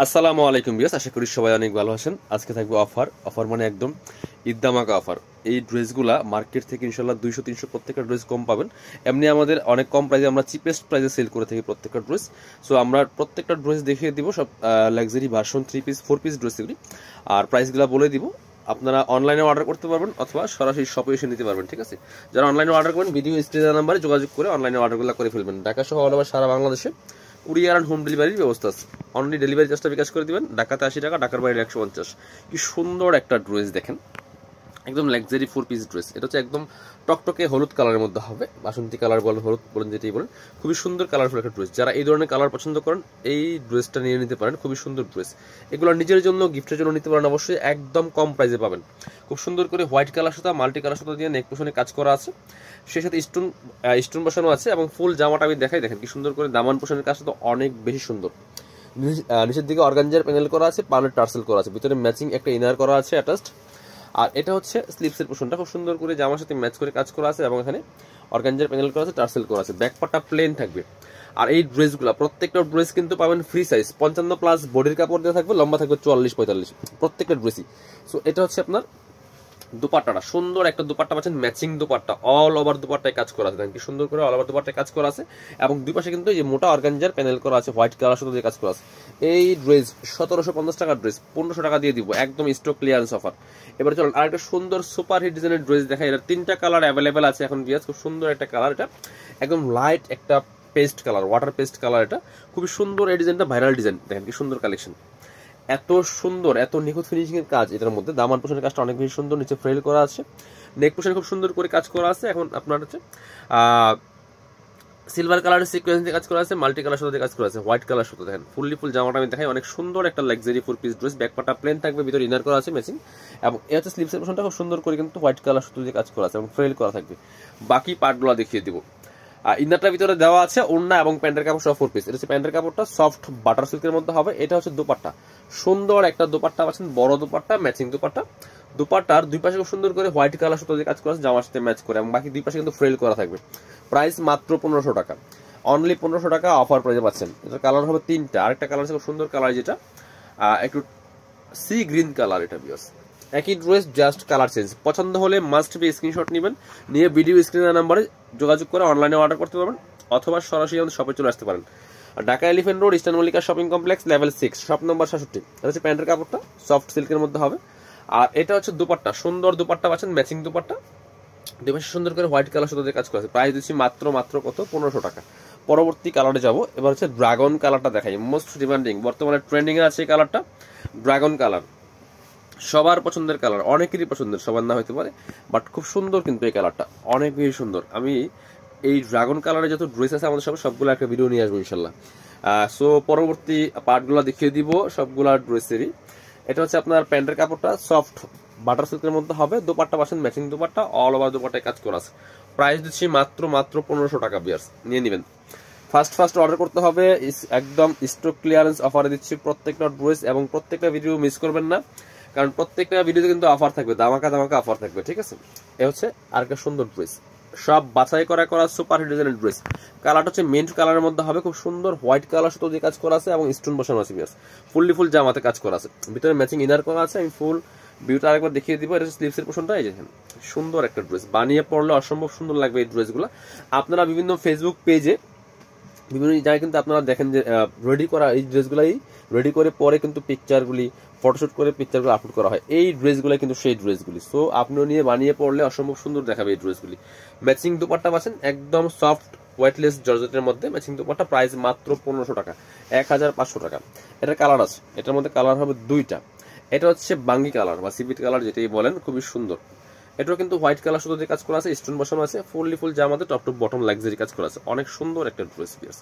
আসসালামু আলাইকুম ভিউয়ার্স, আশা করি সবাই অনেক ভালো আছেন। আজকে থাকবে অফার মানে একদম ঈদ ধামাকা অফার। এই ড্রেসগুলা মার্কেট থেকে ইনশাল্লাহ 200-300 প্রত্যেকটা ড্রেস কম পাবেন। এমনি আমাদের অনেক কম প্রাইসে আমরা চিপেস্ট প্রাইসে সেল করে থাকি প্রত্যেকটা ড্রেস। সো আমরা প্রত্যেকটা ড্রেস দেখিয়ে দিব, সব luxury version 3 piece 4 piece dress এগুলি, আর প্রাইসগুলো বলে দিব। আপনারা অনলাইনে অর্ডার করতে পারবেন অথবা সরাসরি শপে এসে নিতে পারবেন, ঠিক আছে? যারা অনলাইনে অর্ডার করবেন ভিডিও স্ক্রিনের নাম্বারে যোগাযোগ করে অনলাইনে অর্ডারগুলো করে ফেলবেন। ঢাকা সহ অল ওভার সারা বাংলাদেশে কুরিয়ার অ্যান্ড হোম ডেলিভারির ব্যবস্থা আছে। অনলি ডেলিভারি চার্জটা বিকাশ করে দিবেন। ঢাকাতে 80 টাকা, ঢাকার বাইরে 150। কি সুন্দর একটা ড্রেস দেখেন, একদম লাক্সারি 4 পিস ড্রেস। এটা হচ্ছে একদম টকটকে হলুদ কালারের মধ্যে হবে, বাসন্তী কালার বলেন, হলুদ বলেন, যেটাই বলেন। খুবই সুন্দর কালারফুল একটা ড্রেস। যারা এই ধরনের কালার পছন্দ করেন এই ড্রেসটা নিয়ে নিতে পারেন। খুবই সুন্দর ড্রেস। এগুলো নিজের জন্য, গিফটের জন্য নিতে পারেন। অবশ্যই একদম কম প্রাইসে পাবেন। খুব সুন্দর করে হোয়াইট কালার সুতা, মাল্টি কালার সুতা দিয়ে নেক পোশনে কাজ করা আছে, সেই সাথে স্টোন বসানো আছে। এবং ফুল জামাটা আমি দেখাই, দেখেন কি সুন্দর করে দামান পোশনের কাজটা তো অনেক বেশি সুন্দর। নিচের দিকে অর্গানজার প্যানেল করা আছে, পানের টার্সেল করা আছে, ভিতরে ম্যাচিং একটা ইনার করা আছে অ্যাটাচড। আর এটা হচ্ছে স্লিপসের পোর্শনটা, খুব সুন্দর করে জামার সাথে ম্যাচ করে কাজ করা আছে এবং এখানে অর্গানজার প্যানেল করা আছে, টার্সেল করা আছে। ব্যাক পার্টটা প্লেন থাকবে। আর এই ড্রেসগুলো প্রত্যেকটা ড্রেস কিন্তু পাবেন ফ্রি সাইজ 55+ বডির কাপড় দেওয়া থাকবে, লম্বা থাকবে 44-45 প্রত্যেকটা ড্রেসই। সো এটা হচ্ছে আপনার দুপাট্টাটা, সুন্দর একটা দুপাট্টা পাচ্ছেন, ম্যাচিং দুপাট্টা, অল ওভার দুপাট্টায় কাজ করা আছে। দেখেন কি সুন্দর করে অল ওভার দুপাট্টায় কাজ করা আছে এবং দুই পাশে কিন্তু এই মোটা অর্গানজার প্যানেল করা আছে, হোয়াইট কালার সাথে কাজ করা আছে। এই ড্রেস 1750 টাকার ড্রেস 1500 টাকা দিয়ে দিব, একদম স্টক ক্লিয়ারেন্স অফার। এবার চলুন আরেকটা সুন্দর সুপার হিট ডিজাইনের ড্রেস দেখাই। এটা 3টা কালার অ্যাভেলেবেল আছে এখন বিয়াস। খুব সুন্দর একটা কালার, এটা একদম লাইট একটা paste colour, water paste colour. এটা খুবই সুন্দর, এই ডিজাইনটা ভাইরাল ডিজাইন। দেখেন কি সুন্দর কালেকশন, এত সুন্দর, এত নিখুঁত ফিনিশিং এর কাজ এটার মধ্যে। দামান পোশনের কাজটা অনেক বেশি সুন্দর, নিচে ফ্রেল করা আছে, নেক পোশনে খুব সুন্দর করে কাজ করা আছে। এখন আপনার হচ্ছে সিলভার কালারের সিকোয়েন্স দিয়ে কাজ করা আছে, মাল্টি কালার সুতো দিয়ে কাজ করা আছে, হোয়াইট কালার সুতো। দেখেন ফুল জামাটা আমি দেখাই, অনেক সুন্দর একটা লাক্সারি 4 পিস ড্রেস। ব্যাক পার্টটা প্লেন থাকবে, ভিতরে ইনার করা আছে ম্যাচিং, এবং এই হচ্ছে স্লিভসের পোশনটা খুব সুন্দর করে কিন্তু হোয়াইট কালার সুতো দিয়ে কাজ করা আছে এবং ফ্রেল করা থাকবে। বাকি পার্টগুলো দেখিয়ে দিব। ইনারটার ভিতরে দেওয়া আছে ওড়না এবং প্যান্টের কাপড় সহ 4 পিস। এটা হচ্ছে প্যান্টের কাপড়টা সফট বাটার সিল্কের মধ্যে হবে। এটা হচ্ছে দুপাট্টা, সুন্দর একটা দুপাট্টা পাচ্ছেন, বড় দুপাট্টা, ম্যাচিং দুপাট্টা। দুপাট্টার দুই পাশে খুব সুন্দর করে হোয়াইট কালার সুতো দিয়ে কাজ করা আছে, জামার সাথে ম্যাচ করে, এবং বাকি দুই পাশে কিন্তু ফ্রেল করা থাকবে। প্রাইস মাত্র 1500 টাকা, অনলি 1500 টাকা অফার প্রাইসে পাচ্ছেন। এটা কালার হবে 3টা। আরেকটা কালার আছে খুব সুন্দর কালার, যেটা একটু সি গ্রিন কালার। এটা বিয়াস একই ড্রেস, জাস্ট কালার চেঞ্জ। পছন্দ হলে মাস্ট বি স্ক্রিনশট নেবেন, নিয়ে ভিডিও স্ক্রিনের নাম্বারে যোগাযোগ করে অনলাইনে অর্ডার করতে পারবেন অথবা সরাসরি আমাদের শপে চলে আসতে পারেন। Dhaka elephant road, eastern Mallika shopping complex, level 6, shop number 67। এটা হচ্ছে প্যান্টের কাপড়টা, সফট সিল্কের মধ্যে হবে। আর এটা হচ্ছে দুপাট্টা, সুন্দর দুপাট্টা পাচ্ছেন, ম্যাচিং দুপাট্টা, দুই পাশে সুন্দর করে হোয়াইট কালার সাথে কাজ করা আছে। প্রাইস দিচ্ছি মাত্র কত, 1500 টাকা। পরবর্তী কালারে যাব। এবার হচ্ছে ড্রাগন কালারটা দেখাই, মোস্ট ডিমান্ডিং, বর্তমানে ট্রেন্ডিং এ আছে এই কালারটা। ড্রাগন কালার সবার পছন্দের কালার, অনেকেরই পছন্দের, সবার না হতে পারে, বাট খুব সুন্দর কিন্তু এই কালারটা, অনেক বেশি সুন্দর। আমি এই ড্রাগন কালারে যত ড্রেস আছে আমাদের সবগুলো একটা ভিডিও নিয়ে আসবো ইনশাল্লাহ। সো পরবর্তী পার্টগুলো দেখিয়ে দিব সবগুলা ড্রেসেরই। এটা হচ্ছে আপনার প্যান্টের কাপড়টা সফট বাটার সিল্কের মধ্যে হবে, দুপাট্টা পাচ্ছেন ম্যাচিং দুপাট্টা, অল ওভার দুপাট্টায় কাজ করা আছে। প্রাইস দিচ্ছি মাত্র 1500 টাকা বিয়ার্স, নিয়ে নেবেন। ফার্স্ট অর্ডার করতে হবে, একদম স্টক ক্লিয়ারেন্স অফারে দিচ্ছি প্রত্যেকটা ড্রেস, এবং প্রত্যেকটা ভিডিও মিস করবেন না, কারণ প্রত্যেকটা ভিডিওতে কিন্তু অফার থাকবে, ধামাকা অফার থাকবে, ঠিক আছে? এ হচ্ছে আরেকটা সুন্দর ড্রেস, সব বাছাই করা সুপার হিট ডিজাইনের ড্রেস। কালারটা হচ্ছে মিন্ট কালারের মধ্যে হবে, খুব সুন্দর হোয়াইট কালার সুতো দিয়ে কাজ করা আছে এবং স্টোন বসানো আছে বিয়ার্স। ফুল জামাতে কাজ করা আছে, ভিতরে ম্যাচিং ইনার করা আছে। আমি ফুল ভিউটা আরেকবার দেখিয়ে দিব। এটা হচ্ছে স্লিভসের পোর্শনটা, এই যে সুন্দর একটা ড্রেস, বানিয়ে পড়লে অসম্ভব সুন্দর লাগবে এই ড্রেসগুলো। আপনারা বিভিন্ন ফেসবুক পেজে বিভিন্ন জায়গায় কিন্তু আপনারা দেখেন যে রেডি করা এই ড্রেসগুলাই রেডি করে পরে কিন্তু পিকচারগুলি ফটোশুট করে পিকচারগুলো আপলোড করা হয়। এই ড্রেসগুলো কিন্তু সেই ড্রেসগুলি। সো আপনিও নিয়ে বানিয়ে পড়লে অসম্ভব সুন্দর দেখাবে এই ড্রেসগুলি। ম্যাচিং দুপাট্টা পাচ্ছেন, একদম সফট ওয়েটলেস জর্জেটের মধ্যে ম্যাচিং দুপাট্টা। প্রাইস মাত্র 1500 টাকা, 1500 টাকা। এটার কালার আছে, এটার মধ্যে কালার হবে 2টা। এটা হচ্ছে বাঙ্গি কালার বা সিভিট কালার, যেটাই বলেন, খুবই সুন্দর। এটাও কিন্তু হোয়াইট কালার সুতো দিয়ে কাজ করা আছে, স্টোন বসানো আছে, ফুল জামাতে টপ টু বটম লাক্সারি কাজ করা আছে, অনেক সুন্দর একটা ড্রেস পিস।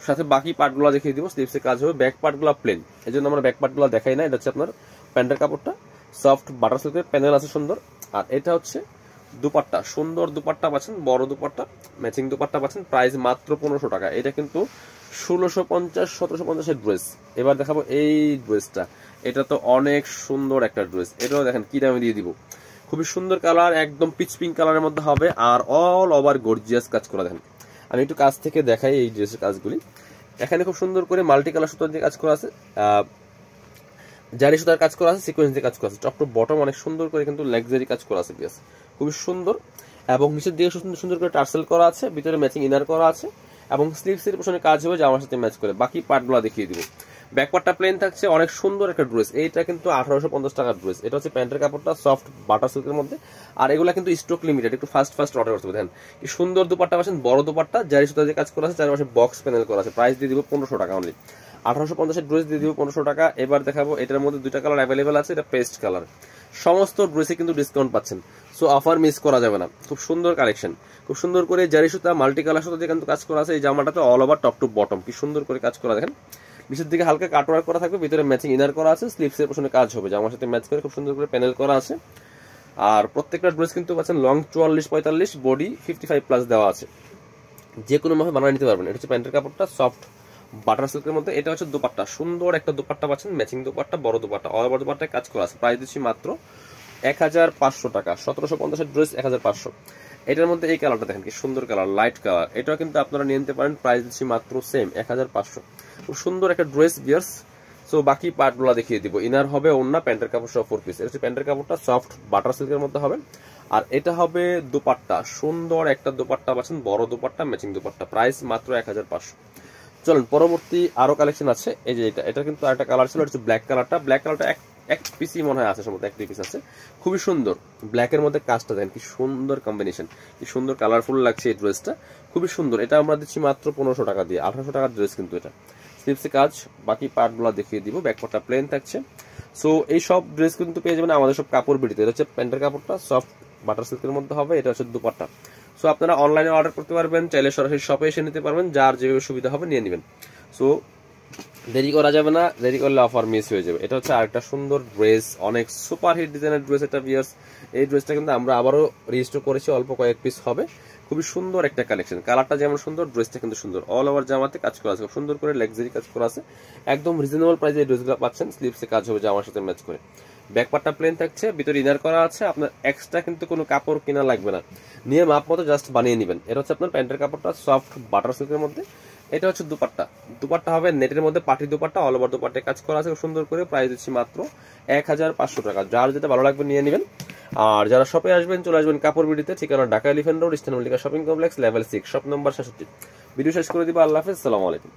সাথে বাকি পার্টগুলো দেখিয়ে দিব। স্লিভসের কাজ হবে, ব্যাক পার্টগুলো প্লেন, এই জন্য আমরা ব্যাক পার্টগুলো দেখাই না। এটা হচ্ছে আপনার প্যান্টের কাপড়টা সফট বাটার সিল্কের, প্যানেল আছে সুন্দর। আর এটা হচ্ছে দুপাট্টা, সুন্দর দুপাট্টা পাচ্ছেন, বড় দুপাট্টা, ম্যাচিং দুপাট্টা পাচ্ছেন। প্রাইস মাত্র 1500 টাকা। এটা কিন্তু 1650-1750 এর ড্রেস। এবার দেখাবো এই ড্রেসটা, এটা তো অনেক সুন্দর একটা ড্রেস। এটাও দেখেন কি দামে দিয়ে দিব, খুবই সুন্দর কালার, একদম পিচ পিঙ্ক কালারের মধ্যে হবে, আর অল ওভার গর্জিয়াস কাজ করা। দেখেন আমি একটু কাছ থেকে দেখাই এই ড্রেসের কাজগুলি। এখানে খুব সুন্দর করে মাল্টি কালার সুতো দিয়ে কাজ করা আছে, জারি সুতার কাজ করা আছে, সিকোয়েন্স দিয়ে কাজ করা আছে, টপ টু বটম অনেক সুন্দর করে কিন্তু লাক্সারি কাজ করা আছে পিস, খুবই সুন্দর। এবং নিচের দিকে সুন্দর সুন্দর করে টার্সেল করা আছে, ভিতরে ম্যাচিং ইনার করা আছে এবং স্লিভসের পেছনে কাজ হবে জামার সাথে ম্যাচ করে। বাকি পার্টগুলো দেখিয়ে দিব। ব্যাকপার্টটা প্লেন থাকছে, অনেক সুন্দর একটা ড্রেস। এইটা কিন্তু 1850 টাকার ড্রেস। এটা হচ্ছে প্যান্টের কাপড়টা সফট বাটার সিল্কের মধ্যে, আর এগুলা কিন্তু স্টক লিমিটেড, একটু ফাস্ট অর্ডার করতে হবে। দেখেন কি সুন্দর দুপাট্টা পাচ্ছেন, বড় দুপাট্টা, জারি সুতা দিয়ে কাজ করা আছে, চারপাশে বক্স প্যানেল করা আছে। প্রাইস দিয়ে দিব 1500 টাকা অনলি। 1850 ড্রেস দিয়ে দিব 1500 টাকা। এবার দেখাবো, এটার মধ্যে দুইটা কালার অ্যাভেলেবেল আছে, এটা পেস্ট কালার। সমস্ত ড্রেসে কিন্তু ডিসকাউন্ট পাচ্ছেন, সো অফার মিস করা যাবে না। খুব সুন্দর কালেকশন, খুব সুন্দর করে জারি সুতা মাল্টি কালার সুতা দিয়ে কিন্তু কাজ করা আছে। এই জামাটাতে all over top to bottom কি সুন্দর করে কাজ করা, দেখেন নিচের দিকে হালকা কাটওয়ার্ক করা থাকবে, ভিতরে ম্যাচিং ইনার করা আছে, স্লিভসের পেছনে কাজ হবে জামার সাথে ম্যাচ করে, খুব সুন্দর করে প্যানেল করা আছে। আর প্রত্যেকটা ড্রেস কিন্তু পাচ্ছেন লং 44-45, বডি 55+ দেওয়া আছে, যে কোনো ভাবে বানিয়ে নিতে পারবেন। এটা হচ্ছে প্যান্টের কাপড়টা সফট বাটার সিল্কের মধ্যে। এটা হচ্ছে দুপাট্টা, সুন্দর একটা দুপাট্টা পাচ্ছেন, ম্যাচিং দুপাট্টা, বড় দুপাট্টা, অল ওভার দুপাট্টায় কাজ করা আছে। প্রাইস দিচ্ছি মাত্র 1500 টাকা। 1750 ড্রেস 1500। এটার মধ্যে এই কালারটা দেখেন কি সুন্দর কালার, লাইট কালার, এটাও কিন্তু আপনারা নিয়ে নিতে পারেন। প্রাইস দিচ্ছি মাত্র সেম 1500। খুব সুন্দর একটা ড্রেস বিয়ার্স। সো বাকি পার্টগুলো দেখিয়ে দিব। ইনার হবে ওন্না, প্যান্টের কাপড় সহ 4 পিস। এটা হচ্ছে প্যান্টের কাপড়টা সফট বাটার সিল্কের মধ্যে হবে। আর এটা হবে দুপাট্টা, সুন্দর একটা দুপাট্টা পাচ্ছেন, বড় দুপাট্টা, ম্যাচিং দুপাট্টা। প্রাইস মাত্র 1500। চলুন পরবর্তী আরো কালেকশন আছে। এই যে এটা কিন্তু আরেকটা কালার ছিল, এটা হচ্ছে ব্ল্যাক কালারটা। ব্ল্যাক কালারটা এক পিসই মনে হয় আছে, সম্ভবত এক পিস আছে। খুবই সুন্দর ব্ল্যাকের মধ্যে কাজটা দেন, কি সুন্দর কম্বিনেশন, কি সুন্দর কালারফুল লাগছে এই ড্রেসটা, খুবই সুন্দর। এটা আমরা দিচ্ছি মাত্র 1500 টাকা দিয়ে। 1800 টাকার ড্রেস কিন্তু এটা। স্লিভসে কাজ, বাকি পার্টগুলো দেখিয়ে দিব। ব্যাকপার্টটা প্লেন থাকছে। সো এই সব ড্রেস কিন্তু পেয়ে যাবেন আমাদের সব কাপড় বিড়িতে। এটা হচ্ছে প্যান্টের কাপড়টা সফট বাটার সিল্কের মধ্যে হবে, এটা হচ্ছে দুপাট্টা। সো আপনারা অনলাইনে অর্ডার করতে পারবেন, চাইলে সরাসরি শপে এসে নিতে পারবেন, যার যেভাবে সুবিধা হবে নিয়ে নেবেন। সো দেরি করা যাবে না, দেরি করলে অফার মিস হয়ে যাবে। এটা হচ্ছে আরেকটা সুন্দর ড্রেস, অনেক সুপার হিট ডিজাইনের ড্রেস এটা ভিউয়ার্স। এই ড্রেসটা কিন্তু আমরা আবারও রেজিস্টার করেছি, অল্প কয়েক পিস হবে। খুবই সুন্দর একটা কালেকশন, কালারটা যেমন সুন্দর, ড্রেসটা কিন্তু সুন্দর। অল ওভার জামাতে কাজ করা আছে, খুব সুন্দর করে লাক্সারি কাজ করা আছে। একদম রিজনেবল প্রাইসে এই ড্রেসগুলো পাচ্ছেন। স্লিভসে কাজ হবে জামার সাথে ম্যাচ করে। ব্যাকপার্টটা প্লেন থাকছে, ভিতরে ইনার করা আছে। আপনার এক্সট্রা কিন্তু কোনো কাপড় কেনা লাগবে না, নিয়ে মাপ মতো জাস্ট বানিয়ে নেবেন। এটা হচ্ছে আপনার প্যান্টের কাপড়টা সফট বাটার সিল্কের মধ্যে। এটা হচ্ছে দুপাট্টা, দুপাট্টা হবে নেটের মধ্যে পাটি দুপাট্টা, অল ওভার দুপাট্টায় কাজ করা আছে সুন্দর করে। প্রাইস দিচ্ছি মাত্র 1500 টাকা। যার যেটা ভালো লাগবে নিয়ে নেবেন। আর যারা শপে আসবেন, চলে আসবেন কাপড় বিডিতে, ঠিকানা Dhaka elephant road, eastern Mallika shopping complex, level 6, shop number 66। Video শেষ করে দিব। আল্লাহ হাফেজ, আসসালামু আলাইকুম।